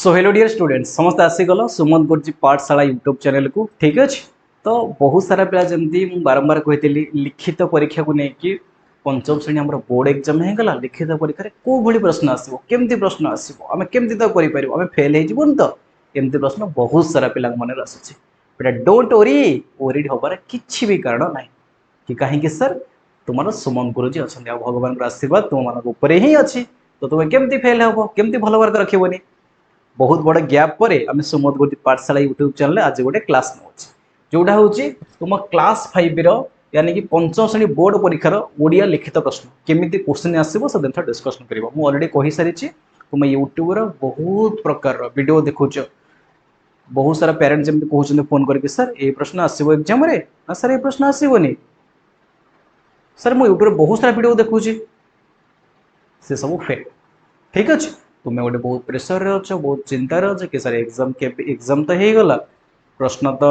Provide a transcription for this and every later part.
So hello dear students समस्त आसीगल सुमंत गुरुजी Pathshala YouTube channel को ठीक अच्छे। तो बहुत सारा पिला जमी बारंबार कही लिखित परीक्षा को लेकिन पंचम श्रेणी आम बोर्ड एग्जाम होगा लिखित परीक्षा कौ भाई प्रश्न आसो केमती प्रश्न आसो आम केमती तो करें फेल होन तो एमती प्रश्न बहुत सारा पिला मन आसूँ डोंट वरी वरीड हबार किसी भी कारण ना कि कहीं सर तुम सुमंत गुरुजी अच्छा भगवान आशीर्वाद तुम मान ही अच्छी तो तुम्हें केमती फेल हम केमती भल मार्क रखनी बहुत बड़ गैप पर आम सुमंत गुरुजी पाठशाला यूट्यूब चैनल आज गोटे क्लास नौ जोटा हूँ तुम क्लास 5 यानी कि पंचम श्रेणी बोर्ड परीक्षार ओडिया लिखित प्रश्न केमी क्वेश्चन आसो से जिन डिस्कसन कर अलरेडी कही सारी तुम यूट्यूब बहुत प्रकार वीडियो देखुच बहुत सारा पेरेंट्स जमी कहते फोन करके सर ये प्रश्न आसो एग्जाम ना सर ये प्रश्न आसोनी सर मु यूट्यूब बहुत सारा वीडियो देखुची से सब फेक ठीक अच्छे तुम्हें गोटे बहुत प्रेसर अच्छ बहुत चिंतार अच्छे कि सर एग्जाम तो हो गला प्रश्न तो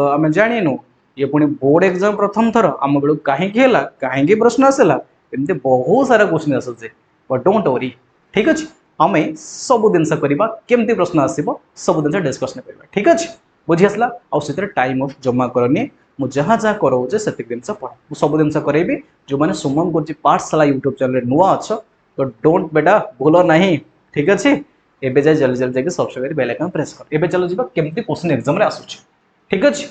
आम जाणीनु ये पुणी बोर्ड एग्जाम प्रथम थर आम बेलू कहीं कहीं प्रश्न आसला एमती बहुत सारा क्वेश्चन आसूचे बट डोंट वरी ठीक अच्छे आम सब जिनस करवा केमती प्रश्न आसो सब जिन डिस्कसन करवा ठीक अच्छे बुझी आसला आउ टाइम ऑफ जमा करनी मुझे जहाँ जहाँ कराऊे से जिनस पढ़ सब जिन करेबी जो मैंने सुमंत गुरुजी पाठशाला यूट्यूब चैनल नुआ अच्छ तो डोंट बेटा भूल नहीं ठीक अच्छे एबे जाए जल्दी जल्दी जाके सब्सक्राइब बेल आइकन प्रेस कर एबे चलो जीवा केमती क्वेश्चन एग्जाम रे आसुची ठीक अच्छे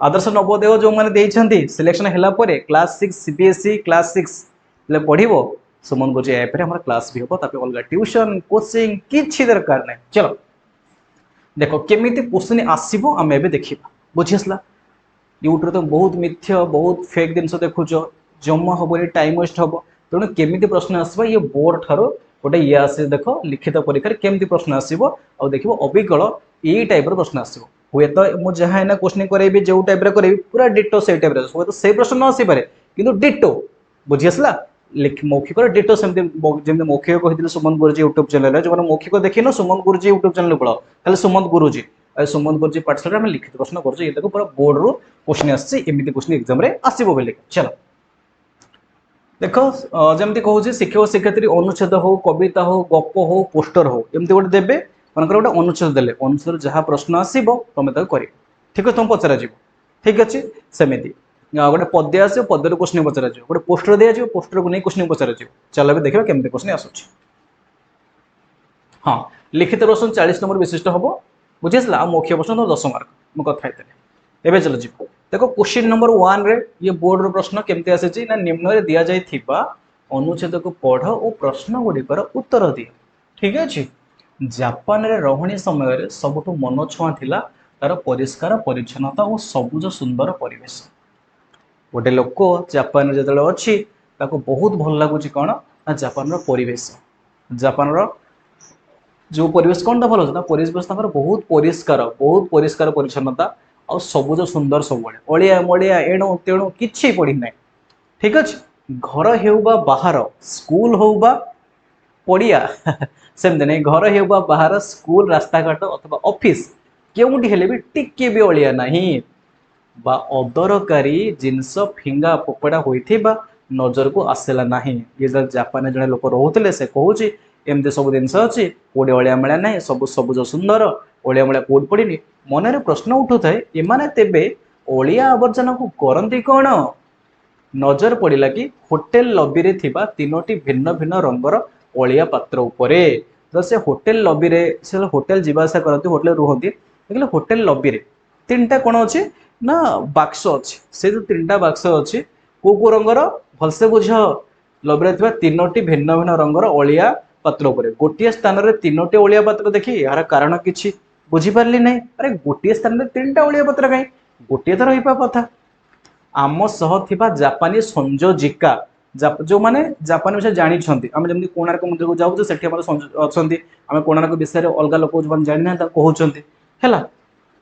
आदर्श नवोदय जो मैंने देइछंती सिलेक्शन हैला परे क्लास 6 सीबीएसई क्लास 6 ले पढ़िबो सुमन गुरुजी ऐप रे हमर क्लास भी होबो तापे अलगा ट्यूशन कोचिंग किछि दरकार नै चलो देखो केमिति क्वेश्चन आसीबो हम एबे देखिबा बुझिसला यूट्यूब तो बहुत मिथ्या बहुत फेक जिनस देखुच जमा हबो टाइम वेस्ट हबो तेणु केमिति प्रश्न आसबा ये बोर्ड ठारो गोटे ये आसे देख लिखित परीक्षा केमती प्रश्न आसो आ देख अविकल यही टाइप प्रश्न आसो हुए तो मुझे जहाँ ना क्वेश्चन करेबी जो टाइप करेबी पूरा डिटो से टाइप हुए तो से प्रश्न न आसीपे कि डिटो बुझी आसला मौखिक डिटो सेमती मौखिक कही सुमंत गुरुजी यूट्यूब चैनल जो मौखिक देखिन सुमंत गुरुजी यूट्यूब चैनल पढ़ खाली सुमंत गुरुजी सुमंत गुरुजी पाठशाला लिखित प्रश्न कर पूरा बोर्ड रू क्वेश्चन आमती क्वेश्चन एग्जाम आसो बोले चलो देख जमी कहूँ शिक्षक शिक्षयित्री अनुच्छेद हो कविता हो गप हो पोस्टर हो एमती गोटे देवे मनकर गोटे अनुच्छेद देले अनुच्छेद जहाँ प्रश्न आसो तुम कर ठीक है तुम पचरा ठीक अच्छे सेमती गोटे पद्य आस पद्य क्वेश्चन पचरा गोटे पोस्टर दिज्व पोस्टर को नहीं क्वेश्चन पचरा चलो भी देखा केमती क्वेश्चन आसूँ हाँ लिखित प्रश्न 40 नंबर विशिष्ट हम बुझे मौखिक प्रश्न 10 मार्क मुझे कथी एवं चलो जी देखो क्वेश्चन नंबर 1 रे ये बोर्ड रो प्रश्न केमती आसी ना निम्न रे दिया जाय थिबा अनुच्छेद को पढ़ और प्रश्न गुड़िकर उत्तर दिए ठीक अच्छे जापान रे रहणी समय रे सबुठु मन छुआ थिला तार परिष्कार परिच्छन्नता और सबुज सुंदर परिवेश गोटे लोक जापान रे जतले अछि ताको बहुत भल लागुची कोन ना जापान रो परिवेश जापान रो जो परिवेश कोन ता भल अछि ना परिवेश ताकर बहुत परिष्कार परिच्छन्नता और सबुज सुंदर सब अलिया मलिया एणु तेणु किछि पड़ी ना ठीक अच्छे घर हेउबा बाहर स्कूल होउबा पड़िया सेमते नहीं घर हेउबा बाहर स्कूल रास्ता घाट अथवा ऑफिस केउंटी हेले भी टिके भी अलिया नहीं बा अदरकारी जिनस फिंगा फोपड़ा होइथिबा नजर को आसेला नहीं ये जापान जड़े लोक रोते से कहूँ एमती सब जिन अच्छी कौटे अलिया मलिया ना सब सबुज सुंदर अलिया मलिया कौट पड़नी मन प्रश्न उठू थाए एमाने तेबे अलिया आवर्जना को करती कौन नजर पड़ा कि होटेल लबी रे थिबा 3टी भिन्न भिन्न रंगर अलिया पात्र उपरे तो से होटेल लबी रे से होटेल जीवासा करती होटेल रुहती देखिए होटेल लबी रे 3टा कौन अच्छे ना बाक्स अच्छे से जो 3टा बाक्स अच्छे को रंगर भलसे बुझ लबी रे थिबा 3टी भिन्न भिन्न रंगर अलिया पात्र उपरे गोटे स्थान में 3टी अलिया पात्र देखी यार कारण किसी बुझीपारे ना अरे गोटे स्थान में 3टा अलिया पत्र कहीं गोटे तो रही कथा आम सह थिबा जापानी संयोजिका जो माने जापान विषय जानी आम जमी कोणार्क मंदिर को जाऊँ से आम कोणार्क विषय अलग लोक जो जाना कहते है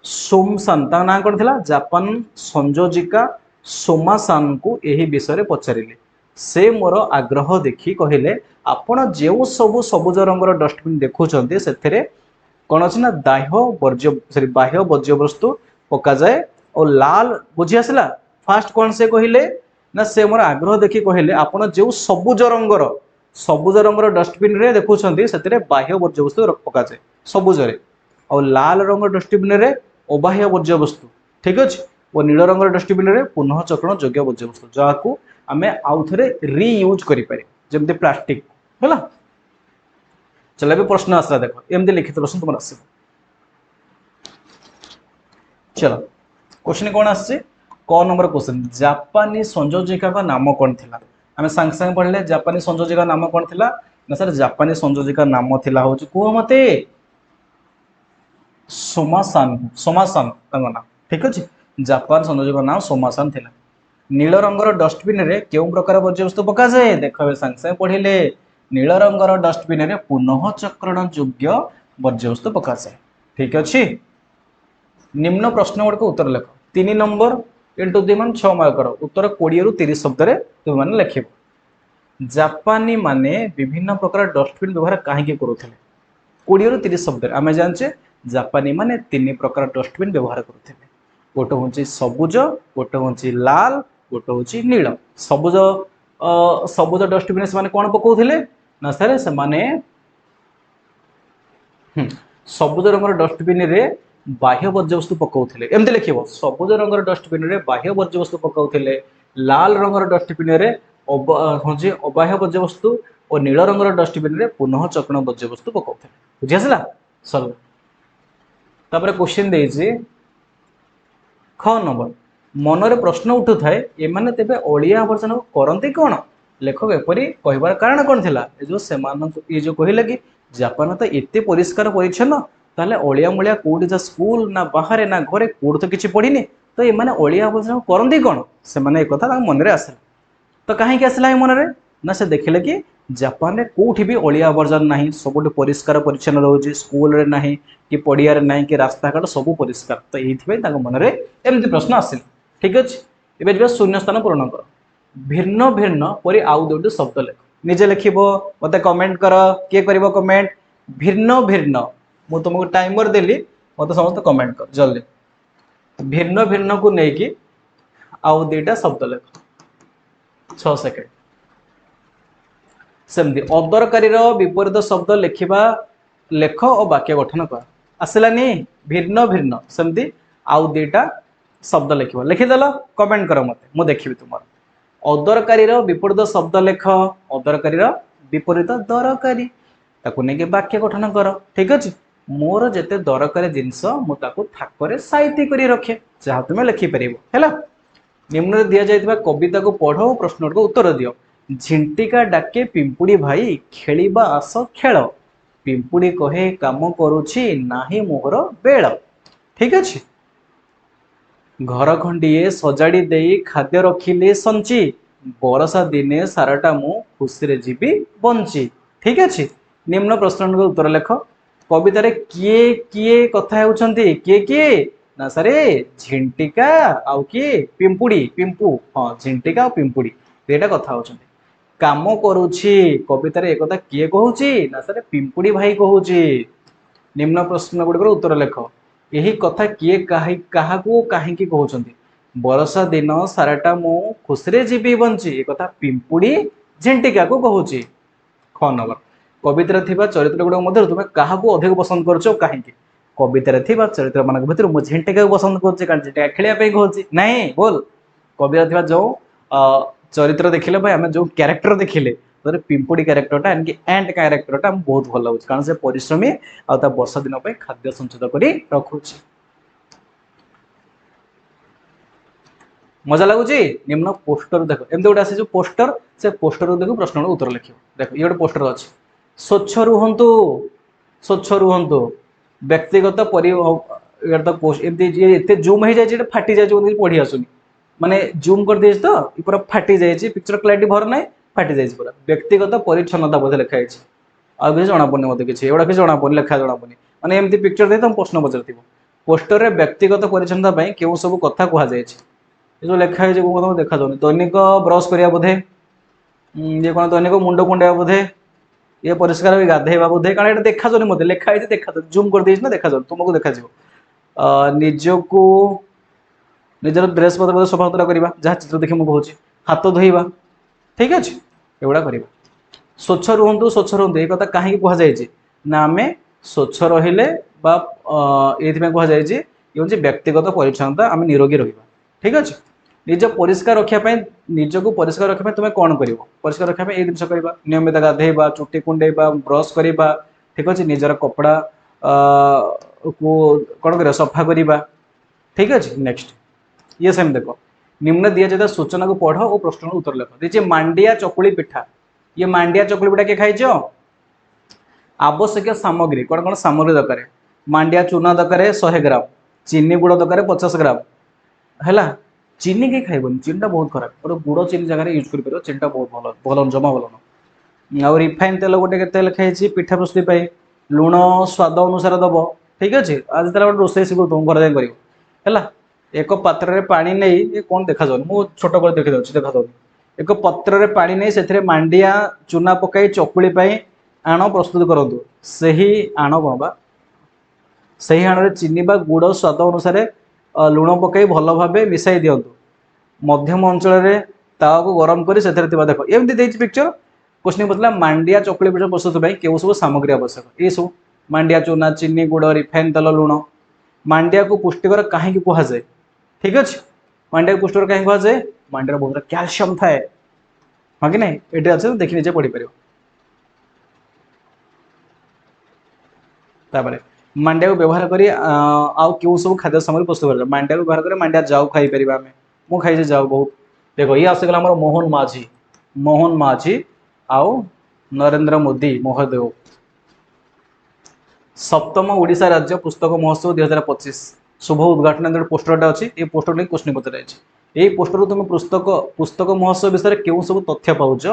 सोमसान ना कौन था जापान संयोजिका सोमासान को यही विषय पचारे से मोर आग्रह देखी कहले आपण जो सब सबुज रंगर डस्टबिन देखुं से कौन अच्छे ना बाह्य वर्ज्य वस्तु पका जाए और लाल बुझी आसला फास्ट कौन से कहले ना से मोर आग्रह देखी कहले आपण जो सबुज रंगर सबुज रंगर डस्टबिन रे देखुछंती सेतिरे बाह्य वर्ज्य वस्तु पका जाए सबुज रे और लाल रंग डस्टबिन रे अबाह्य वर्ज्य वस्तु ठीक अछि और नील रंग डस्टबिन रे पुनः चक्रण योग्य वर्ज्य वस्तु जाहाकू आमे आउ थरे रीयूज करि पारे जेमते प्लास्टिक हैला। चलो भी प्रश्न आसला देखो एमती लिखित प्रश्न तुम आस चलो क्वेश्चन कौन आसे क नंबर क्वेश्चन जापानी संयोजिका का नाम कौन थिला आमे संग संग पढ़ले जापानी संयोजिका नाम कौन थिला ना सर जापानी संयोजिका नाम थिला होची को मते सोमासान सोमासान तंग नाम ठीक अछि जापान संयोजिका नाम सोमासान थिला। नील रंगर डस्टबिन रे केउ प्रकार वर्ज्य वस्तु पका जाए देखबे संग संग पढ़िले नील रंगर डस्टबिन रे पुनः चक्रण योग्य वर्ज्य वस्तु पका जाए ठीक अछि। निम्न प्रश्न गुड़ को उत्तर लिख 3 नंबर इंटू 2 मान 6 मार्कर उत्तर 20 रु 30 शब्द रे तुम माने लिखिब जापानी माने विभिन्न प्रकार डस्टबिन व्यवहार काहे करूथिले 20 रु 30 शब्द रे आमे जानचे जापानी माने 3 प्रकार डस्टबिन व्यवहार करूथिले गोटे होची सबुज गोटे होची लाल गोटे होची नील सबुज सबुज डस्टबिन से माने कोन पकाउथिले ना सर से माने सबुज रंगर डस्टबिन रे बाह्य वर्ज्य वस्तु पकाउथिले एमते लिखिबो सबुज रंगर डस्टबिन रे बाह्य वर्ज्य वस्तु पकाउथिले लाल रंगर डस्टबिन रे होची अबाह्य वर्ज्य वस्तु और नील रंगर डस्टबिन रे पुनः चक्रण वर्ज्य वस्तु पकाउथिले बुझि आसला सर तापर क्वेश्चन देइछि ख नंबर मनरे प्रश्न उठु थाए एमाने तेबे अलिया आवर्जन करंती कोन लेखक एपरी कहबार कारण कोन थिला ए जो सेमान ये जो कहिला कि जापान तो एते परिष्कार परिच्छन्न ताले अलिया मुलिया कोडी जा स्कूल ना बाहर ना घरे कोड तो किछि पढिनी तो एमाने अलिया आवर्जन करंती कोन से माने ए कथा मनरे आसला तो काहे के आसला ए मनरे ना से देखिले कि जापान रे कोठी भी अलिया आवर्जन नाही सबुठ परिष्कार परिच्छन्न रहउची स्कूल रे नाही कि पडिया रे नाही कि रास्ता घाट सब परिष्कार तो एइथिबे ताको मनरे एमती प्रश्न आसिल ठीक अछि। एबे जे शून्य स्थान पूर्ण कर भिन्न भिन्न परि आउ दुटी शब्द लेख निजे लिखिबो मते कमेंट कर के करिवो कमेंट भिन्न भिन्न मु तुमको टाइमर देली मते समस्त कमेंट कर जल्दी भिन्न भिन्न को नै कि आउ दुटा शब्द लेख 6 सेकंड सेमती अदरकारी रो विपरीत शब्द लिखिबा लेख और वाक्य गठन कर आसलानी भिन्न भिन्न सेमती आउ दुटा शब्द लिखिबो लिखिदेला कमेंट कर मते मु देखिबी तुमर अदरकारी रो विपरीत शब्द लेख अदरकारी रो विपरीत दरकारी ताकू नै के वाक्य गठन कर ठीक अछि मोर जेते दरकारी जिंस मु ताकू थाकरे साइती करी रखे जहा तुमे लिखि परिबो हैला। निम्न दिया जायतिबा कविता को पढ़ो प्रश्न को उत्तर दियो झिंटिका डाके पिंपुड़ी भाई खेलिबा आस खेल पिंपुड़ी कहे काम करूछि नाही मोहर बेल ठीक अछि। घर खंडिए सजाड़ी देई खाद्य रखिले संची बरसा दिने साराटा मु खुशी रे जीवी बंची ठीक अछि। निम्न प्रश्न को उत्तर लेख कविता रे किए किए कथा हेउछंती किए किए ना सरे झिंटिका आउ किए पिंपुड़ी पिंपू हां झिंटिका और पिंपुड़ी एटा कथा होछंती काम करूछि कविता रे एकता किए कहूछि ना सरे पिंपुड़ी भाई कहूछि। निम्न प्रश्न गुड़िकर उत्तर लेख यही कथा किए काहा को काहे की कहउछंती बरसा दिन साराटा मु खुसरे जीवी बंची ए कथा पिंपुड़ी झिंटिका को कहउछि। ख नंबर कविता थिबा चरित्र गुड मध्ये तुमे काहा को अधिक पसंद करछो काहे की कविता थिबा चरित्र मानक भितर मु झिंटिका को पसंद करछि कारण झिंटिका खेलिया पे कहउछि नहीं बोल कविता थिबा जो चरित्र देखिले भाई आमे जो कैरेक्टर देखिले तो पिंपुड़ी कैरेक्टरटा एनकी एंड कैरेक्टरटा बहुत भल लाଗୁଛି कारण से परिश्रमी आ ता वर्षा दिन पे खाद्य संचित करी रखुछि मजा लागुଛି निम्न पोस्टर देखो एमते गोटे आसे जो पोस्टर से पोस्टर देखो प्रश्न उत्तर लिखियो देखो ये गोटे पोस्टर अछि स्वच्छ रुहंतु व्यक्तिगत परि यार तो पोस्ट एमते एते जूम हे जाय जे फाटी जाय जो पढी आसुनी माने जूम कर दिए तो पूरा फाटी जाए पिक्चर क्लैरिटी भर ना फाटी जाए पूरा व्यक्तिगत परिच्छन्नता बोधे लिखाई आ किसी जना पड़नी मत किसी एगुड़ा किसी जना पड़नी लेखा जना पड़नी माने एमती पिक्चर दे तुम प्रश्न पचार पोस्टर रे व्यक्तिगत परिच्छन्नता केउ सब कथा कह जाए जो लेखाई तुम देखा जाऊनी दैनिक ब्रश करिया बोधे ये कौन दैनिक मुंड कुंडा बोधे ये परिष्कार गाधेवा बोधे कारण ये देखा जाऊनी मत लेखाई देखा जूम कर दे देखा जाऊ तुमको देखा निजको निजर ड्रेस पत्र सफा सुतरा करवा जहाँ चित्र देखी मुझे हाथ धोइबा ठीक अच्छे एगुड़ा करवा स्वच्छ रुहतु स्वच्छ रुहतु ये कथा कहीं कहुई ना आम स्वच्छ रहिले ये कहुई ये व्यक्तिगत परिच्छन्नता आम निरोगी रहा ठीक अच्छे निज परिष्कार रखापी निजक परिष्कार रखापी तुम कौन कर परिष्कार रखापी ये जिन करवा नियमित गाधेवा चुटी कुंडेवा ब्रश करवा ठीक अच्छे निजर कपड़ा को कौन कर सफा करवा ठीक अच्छे नेक्स्ट ये सेम देख निम्न दिया जाता सूचना को पढ़ और प्रश्न उत्तर लिख देखिए मांडिया चकुली पिठा ये मांडिया चकुली पिठा किए खाइछ आवश्यक सामग्री कौन कौन सामग्री दरकार मांडिया चूना दरकार 100 ग्राम चीनी गुड़ दरकार 50 ग्राम है चीनी कहीं खाइबन चीनी बहुत खराब गोटे गुड़ चीनी जगह यूज कर चीनी बहुत भल भल जमा भल आ रिफाइन तेल गोटे तेल खाई पिठा प्रस्तुति लुण स्वाद अनुसार दब ठीक अच्छे आज गोटे रोषे शिखु तुम घर जाए कर एक पात्र रे पानी नहीं ये कौन देखा जाऊनी मु छोट कर देखी दूसरी देखा जाऊनी एक पत्र रे पानी नहीं से मांडिया चूना पकाई चकुली आण प्रस्तुत करूँ से ही आण कौन बा से ही आण चीनी बा गुड़ स्वाद अनुसार लुण पकाई भल भाव मिसाई दिंतु मध्यम अंचल तावा को गरम कर देख एमती पिक्चर क्वेश्चन पचला मांडिया चकुली पिठा प्रस्तुत क्यों सब सामग्री आवश्यक ये सब मांडिया चूना चीनी गुड़ रिफाइन तेल लुण मांडिया को पुष्टिकर कहीं कहुए ठीक अच्छे मांडिया को पुष्टिकर कहीं कहुए मांडिया बहुत कैल्शियम थाए हाँ कि नहीं ये अच्छे देखी निजे पढ़ी पार मांडिया को व्यवहार करी आउ क्यों सब खाद्य सामग्री प्रस्तुत कर मांडिया को व्यवहार कर मांडिया जाऊ खाई पार आम मु खाई जाऊ बहुत देखो ये आसगला मोहन माझी आउ नरेंद्र मोदी महोदय सप्तम ओडिशा राज्य पुस्तक महोत्सव 2025 शुभ उद्घाटन गोटे पोस्टर अच्छी ये पोस्टर नहीं क्वेश्चन पचर यही पोस्टर तुम पुस्तक महोत्सव विषय में क्यों सब तथ्य पाच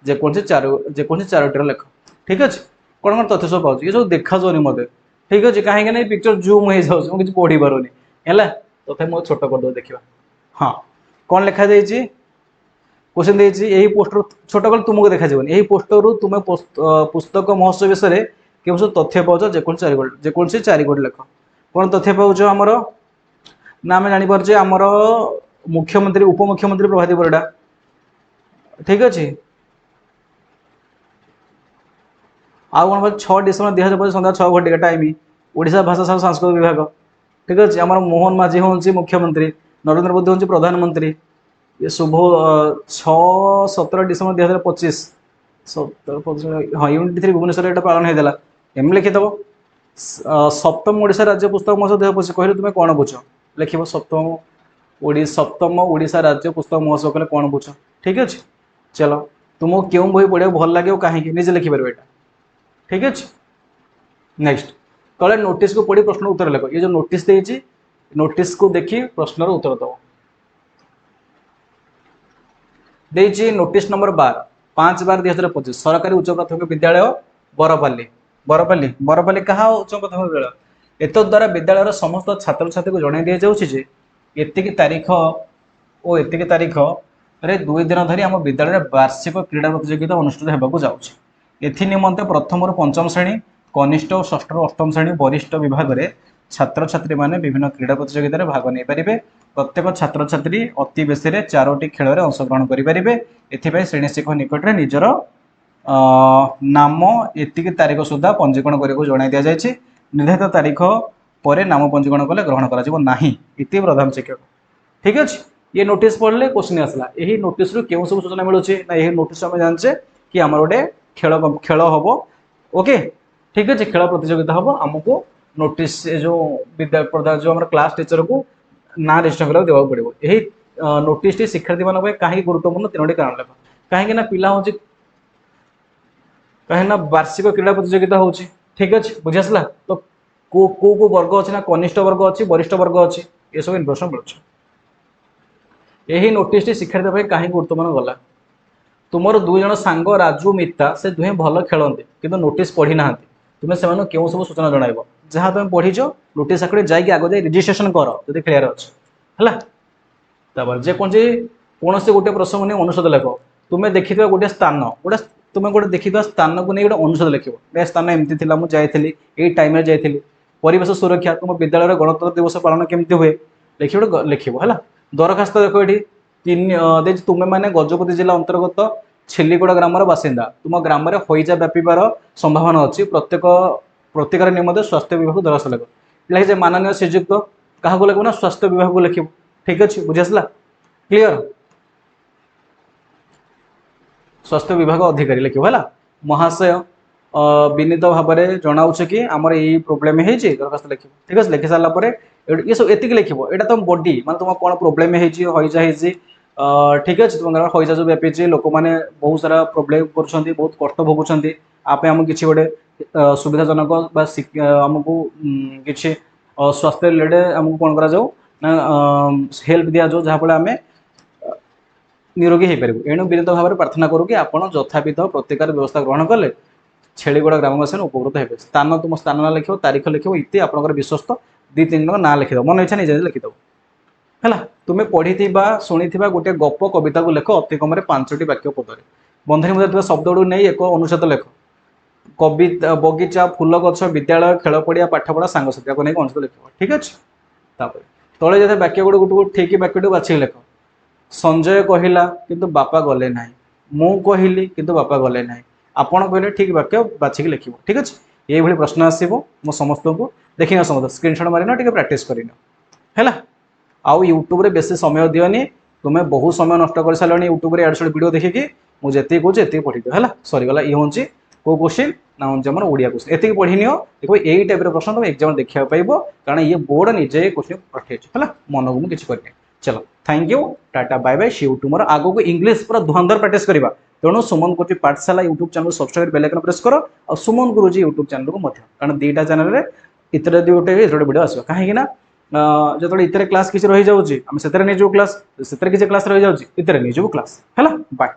जेकोसी चारोटी लेख ठीक अच्छे कौन कौन तथ्य सब पाच ये सब देखा जाऊनी मत ठीक अच्छे कहीं ना पिक्चर जूम हो जाऊँ किसी पढ़ी पारूनी है तथा मुझे छोट करदे देखा हाँ कौन लिखा क्वेश्चन यही पोस्टर छोट कर तुमको देखा यही पोस्टर तुम पुस्तक महोत्सव विषय में क्यों सब तथ्य पाच जेकोसी चारिगोटी लेख कौन तथ्य पाच आमर ना आम जापर आमर मुख्यमंत्री उपमुख्यमंत्री प्रभाती परिडा ठीक अच्छे आउ कौन 6 डिसेम्बर 2025 सन्ध्या 6 घटिका टाइम ओडिशा भाषा सांस्कृतिक विभाग ठीक अच्छे आम मोहन माझी हूँ मुख्यमंत्री नरेंद्र मोदी हूँ प्रधानमंत्री ये शुभ 6-17 डिसेम्बर 2025 हाँ यूनिट 3 भुवनेश्वर ये पालन होता एम लिखिदेव सप्तम ओडिशा राज्य पुस्तक महोत्सव 2025 कहले तुम कौन बुझ लिख सप्तम ओडिशा राज्य पुस्तक महोत्सव कहले कौन बुझ ठीक अच्छे चलो तुमको क्यों बही पढ़ा भल लगे कहीं निजे लिखिपार यहाँ ठीक अच्छे नेक्स्ट तले नोटिस को पढ़ी प्रश्न उत्तर लिख ये जो नोटिस देती नोटिस को देखी प्रश्न उत्तर दब नोटिस नंबर 5/12/2025 सरकारी उच्च प्राथमिक विद्यालय बरपाली बरपाली बरपाली क्या उच्च प्राथमिक विद्यालय एत द्वारा विद्यालय समस्त छात्र छात्री को जन दि जाऊँगी एतिकी तारीख और एतिकी तारीख रे 2 दिन धरी आम विद्यालय वार्षिक क्रीड़ा प्रतियोगिता अनुष्ठित होगा जाऊँगी एनिमंते प्रथम पंचम श्रेणी कनिष्ठ और षष्ठ अष्टम श्रेणी वरिष्ठ विभाग में छात्र छात्री मैंने विभिन्न क्रीड़ा प्रतियोगिता में भाग नहीं पारे प्रत्येक छात्र छात्री अति बेसी 4टी खेल में अंशग्रहण करेंगे एथि श्रेणी शिक्षक निकट में निजर नाम एतिकी तारीख सुधा पंजीकरण करने जन दि जाए निर्धारित तारीख पर नाम पंजीकरण कले ग्रहण कर प्रधान शिक्षक ठीक अच्छे ये नोटिस पढ़ले क्वेश्चन आसला यही नोटिस क्यों सब सूचना मिलूँ ना यही नोटिस आम जाने कि आम गोटे खेल हम ओके ठीक अच्छे खेल प्रतियोगिता हम आमको नोटिस जो विद्या जो क्लास टीचर को ना रजिस्टर करा देवा पड़ो यही नोटिस टी शिक्षार्थी मान कहीं गुरुत्वपूर्ण 3टी कारण लेख कहीं पिला हूँ कहीं वार्षिक क्रीड़ा प्रतियोगिता हो ठीक अच्छे बुझी आसला तो को वर्ग अच्छे ना कनिष्ठ वर्ग अच्छी वरिष्ठ वर्ग अच्छी ये सब इनफर्मेशन मिलूँ यही नोटिस टी शिक्षार्थी कहीं गुरुत्वपूर्ण गला तुमर 2 जन सांग राजू मिता से दुहे भल खेलते किंतु नोटिस पढ़ी ना तुम्हें से क्यों सब सूचना जन जहाँ तुम पढ़ीच नोटिस आकड़े जाकि आगे जाए रेजिस्ट्रेशन कर जो खेलियार अच्छे है कौन गोटे प्रसंग नहीं अनुषद लेख तुम्हें देखी गोटे स्थान गोटे तुम्हें गोटे देखी स्थान को नहीं गोटे अनुषद लिख स्थान एमती थी मुझे यही टाइम जाइली परिवेश सुरक्षा तुम विद्यालय गणतंत्र दिवस पालन केमती हुए लिख लिख है दरखास्त देख ये तुम्हें मैंने गजपति जिला अंतर्गत छेलीगुड़ा ग्रामर बासिंदा तुम ग्राम में हईजा व्यापार संभावना अच्छी प्रतिकार निमंते स्वास्थ्य विभाग द्वारस्थ लग लिखे माननीय श्रीजुक्त क्या लगे ना स्वास्थ्य विभाग को लिख ठीक अच्छे बुझी आसला क्लीयर स्वास्थ्य विभाग अधिकारी लिख है महाशय विनीत भाव में जनाऊे कि आमर यही प्रोब्लेम है दरखास्त लिख ठीक है लिखि सारापर ये सब एति लिख यहाँ तुम बॉडी माने तुम कौन प्रोब्लेम हईजा ठीक अच्छे तुम ग्राम हईजा जो व्यापी लोक मैंने बहुत सारा प्रोब्लेम कर बहुत कष्ट भोगुंट आप आम कि गोटे सुविधाजनक आमको किसी स्वास्थ्य रिलेटेड आमको कौन करा हेल्प दि जाऊ जहाँफल आम निरोगी हो पार एणु विनीत भाव में प्रार्थना करूँ कि आप यथाविध प्रतिकार व्यवस्था ग्रहण कले छेलीगुड़ा ग्रामवासी उपकृत हे स्थान तुम स्थान ना लिख तारीख लिख इति आप विश्वस्त 2-3 जन ना लिखिद मन इच्छा निजे लिखिद है तुम्हें पढ़ी शुणी गोटे गप कविता को लेख अति कम 5टी वाक्य पदर बंधनी मध्य शब्द गुड़ नहीं एक अनुच्छेद लेख कविता बगीचा फूल गछ विद्यालय खेल पड़िया पाठपढ़ा सांगसाथी को नहीं अनुच्छेद लिख ठीक अच्छे तले जैसे वाक्य गुड़ गोटे ठीक वाक्य बाछी लिख संजय कहला किंतु बापा गले ना मु कहली किंतु बापा गले ना आपण कहले ठीक वाक्य बाछिक लिख ठीक अच्छे ये प्रश्न आसो मो समस्त को देखिए समस्त स्क्रीनशॉट मारिन टे प्राक्ट करन है आउ यूट्यूब रे बेसी समय दियोनी तुम्हें बहुत समय नष्ट कर सारे यूट्यूब रे एड वीडियो देखिकी मुझे कहूँ ये पढ़ी दियो है सरीगला ये हूँ को क्वेश्चन ना हूँ आम ओडिया क्वेश्चन एति पढ़ी नियो देखो यही टाइप प्रश्न तुम एग्जाम देखा पाइबो कारण ये बोर्ड निजे क्वेश्चन पठे है मन को मुझे करनी चलो thank you tata bye bye see YouTube आगो को इंग्लिश पूरा धुआंधार प्रैक्टिस करवा तेणु Suman Guruji Pathshala YouTube channel subscribe bell icon press करो और सुमन गुरुजी यूट्यूब चैनल को कारण दुईटा चैनल रे इतर गोटे वीडियो आसो कहीं जो इतर क्लास किसी रही जाऊँगी आम से नहीं जो क्लास से किसी क्लास रही जाऊँगी इतर नहीं जो क्लास है बाय।